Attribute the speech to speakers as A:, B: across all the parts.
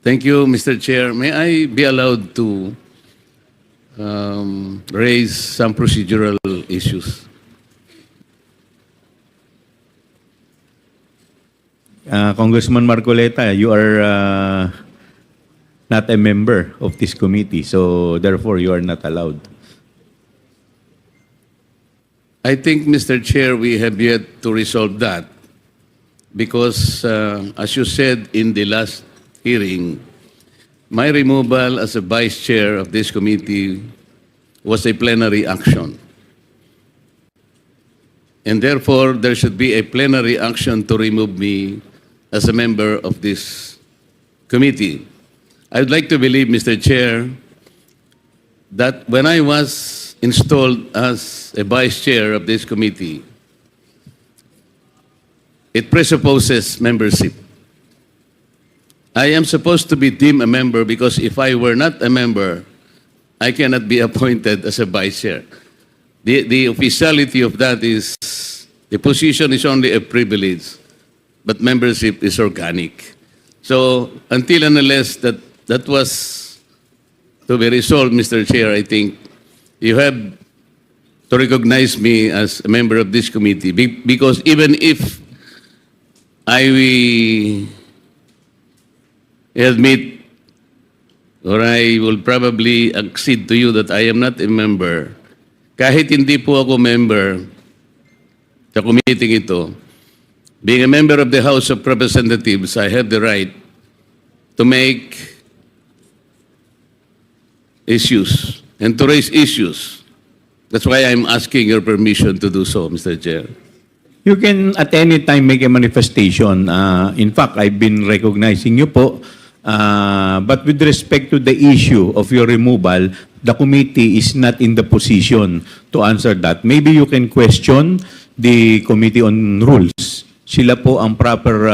A: Thank you, Mr. Chair. May I be allowed to raise some procedural issues?
B: Congressman Marcoleta, you are not a member of this committee, so therefore you are not allowed.
A: I think, Mr. Chair, we have yet to resolve that because, as you said in the last hearing, my removal as a vice chair of this committee was a plenary action. And therefore, there should be a plenary action to remove me as a member of this committee. I would like to believe, Mr. Chair, that when I was installed as a vice chair of this committee, it presupposes membership. I am supposed to be deemed a member because if I were not a member, I cannot be appointed as a vice chair. The officiality of that is the position is only a privilege, but membership is organic. So until and unless that was to be resolved, Mr. Chair, I think you have to recognize me as a member of this committee because even if I admit or I will probably accede to you that I am not a member, kahit hindi po ako member sa committee ito, being a member of the House of Representatives, I have the right to make issues and to raise issues. That's why I'm asking your permission to do so, Mr. Chair.
B: You can at any time make a manifestation. In fact, I've been recognizing you po. But with respect to the issue of your removal, the committee is not in the position to answer that. Maybe you can question the Committee on Rules. Sila po ang proper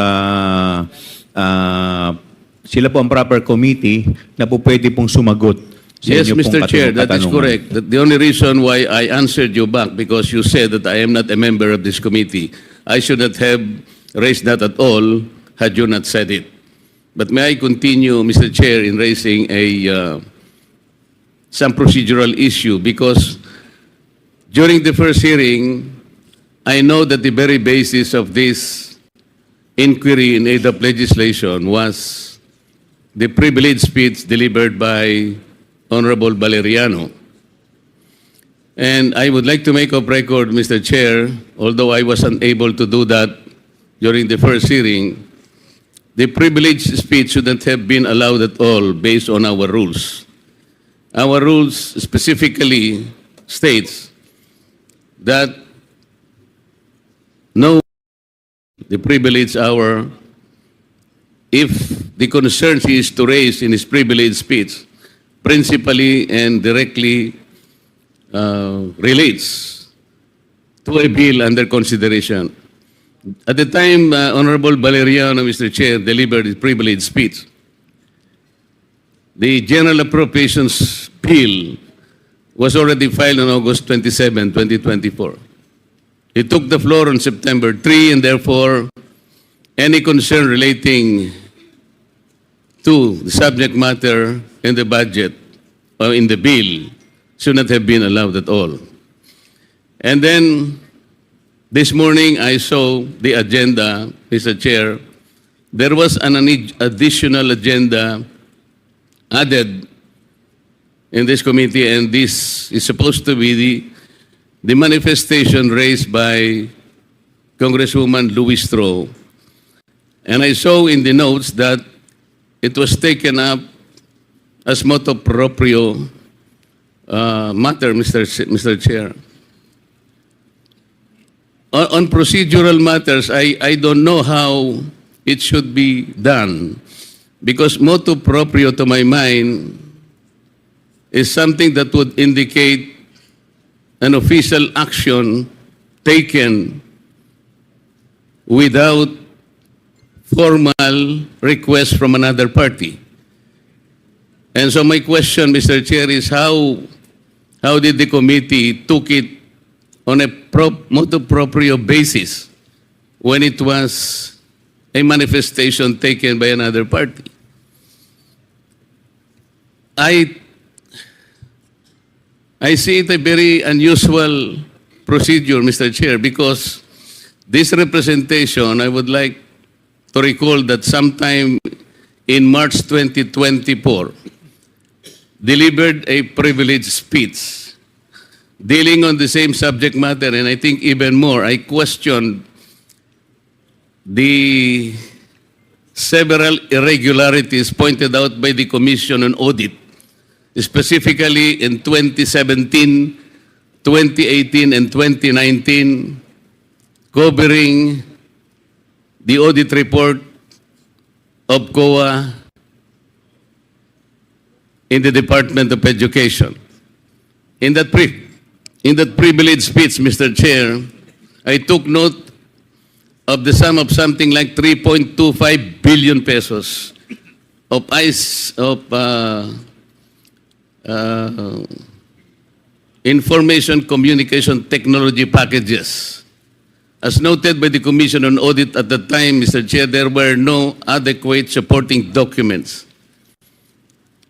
B: committee na po pwede pong sumagot sa
A: Yes,
B: inyo
A: Mr.
B: pong
A: Chair, that is
B: katanungan.
A: correct. The only reason why I answered you back because you said that I am not a member of this committee. I should not have raised that at all had you not said it. But may I continue, Mr. Chair, in raising some procedural issue because during the first hearing, I know that the very basis of this inquiry in aid of legislation was the privileged speech delivered by Honorable Valeriano. And I would like to make of record, Mr. Chair, although I was unable to do that during the first hearing, the privileged speech shouldn't have been allowed at all based on our rules. Our rules specifically states that no the privileged hour if the concern he is to raise in his privileged speech principally and directly relates to a bill under consideration. At the time, Honorable Valeriano, Mr. Chair, delivered his privileged speech, the General Appropriations Bill was already filed on August 27, 2024. He took the floor on September 3, and therefore, any concern relating to the subject matter in the budget or in the bill should not have been allowed at all. And then, this morning, I saw the agenda, Mr. Chair. There was an additional agenda added in this committee, and this is supposed to be the manifestation raised by Congresswoman Louis Stroh. And I saw in the notes that it was taken up as motu proprio matter, Mr. Chair. On procedural matters, I don't know how it should be done because motu proprio to my mind is something that would indicate an official action taken without formal request from another party. And so my question, Mr. Chair, is how did the committee took it on a motu proprio basis when it was a manifestation taken by another party? I see it a very unusual procedure, Mr. Chair, because this representation, I would like to recall that sometime in March 2024, delivered a privileged speech dealing on the same subject matter, and I think even more, I questioned the several irregularities pointed out by the Commission on Audit, specifically in 2017, 2018, and 2019, covering the audit report of COA in the Department of Education. In that privileged speech, Mr. Chair, I took note of the sum of something like 3.25 billion pesos of information communication technology packages. As noted by the Commission on Audit at the time, Mr. Chair, there were no adequate supporting documents.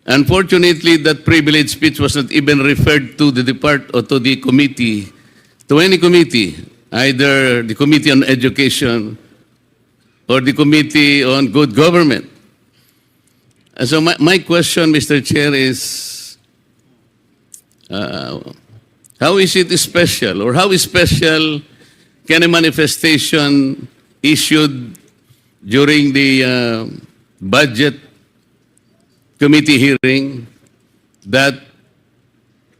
A: Unfortunately, that privileged speech was not even referred to the depart or to the committee, to any committee, either the Committee on Education or the Committee on Good Government. And so my question, Mr. Chair, is how is it special, or how special can a manifestation issued during the budget committee hearing that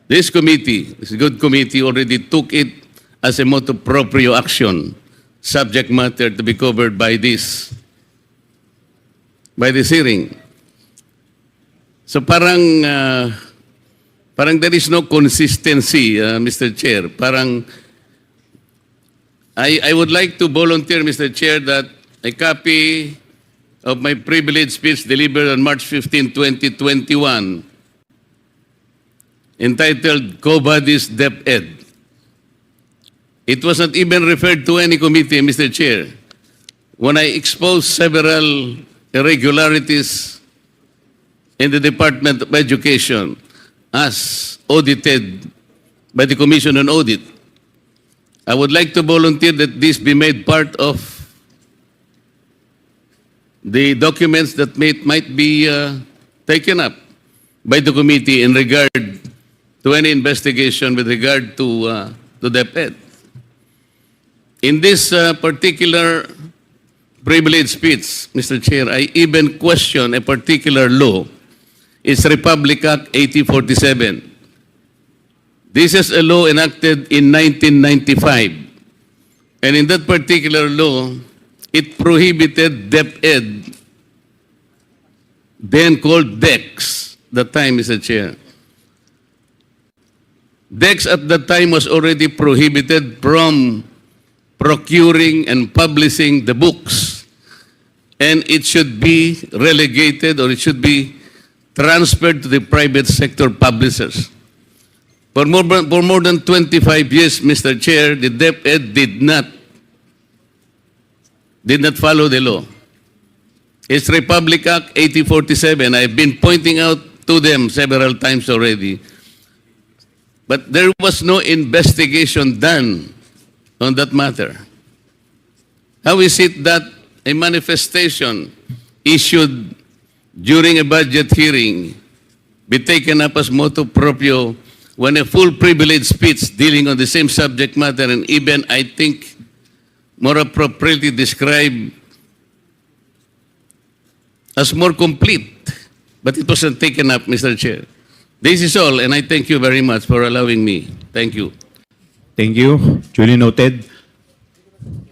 A: this committee, this good committee, already took it as a motu proprio action, subject matter to be covered by this hearing. So parang there is no consistency, Mr. Chair. Parang I would like to volunteer, Mr. Chair, that a copy of my privileged speech delivered on March 15, 2021, entitled Co-Bodies DepEd. It was not even referred to any committee, Mr. Chair. When I exposed several irregularities in the Department of Education as audited by the Commission on Audit, I would like to volunteer that this be made part of the documents that might be taken up by the committee in regard to any investigation with regard to DepEd. In this particular privileged speech, Mr. Chair, I even question a particular law. It's Republic Act 8047. This is a law enacted in 1995. And in that particular law, it prohibited DepEd, then called DEX, that time, Mr. Chair. DEX at that time was already prohibited from procuring and publishing the books. And it should be relegated, or it should be transferred to the private sector publishers. For more than 25 years, Mr. Chair, the DepEd did not follow the law. It's Republic Act 8047. I've been pointing out to them several times already. But there was no investigation done on that matter. How is it that a manifestation issued during a budget hearing be taken up as motu proprio when a full privilege speech dealing on the same subject matter, and even, I think, more appropriately described as more complete, but it wasn't taken up, Mr. Chair. This is all, and I thank you very much for allowing me. Thank you.
B: Thank you. Duly noted.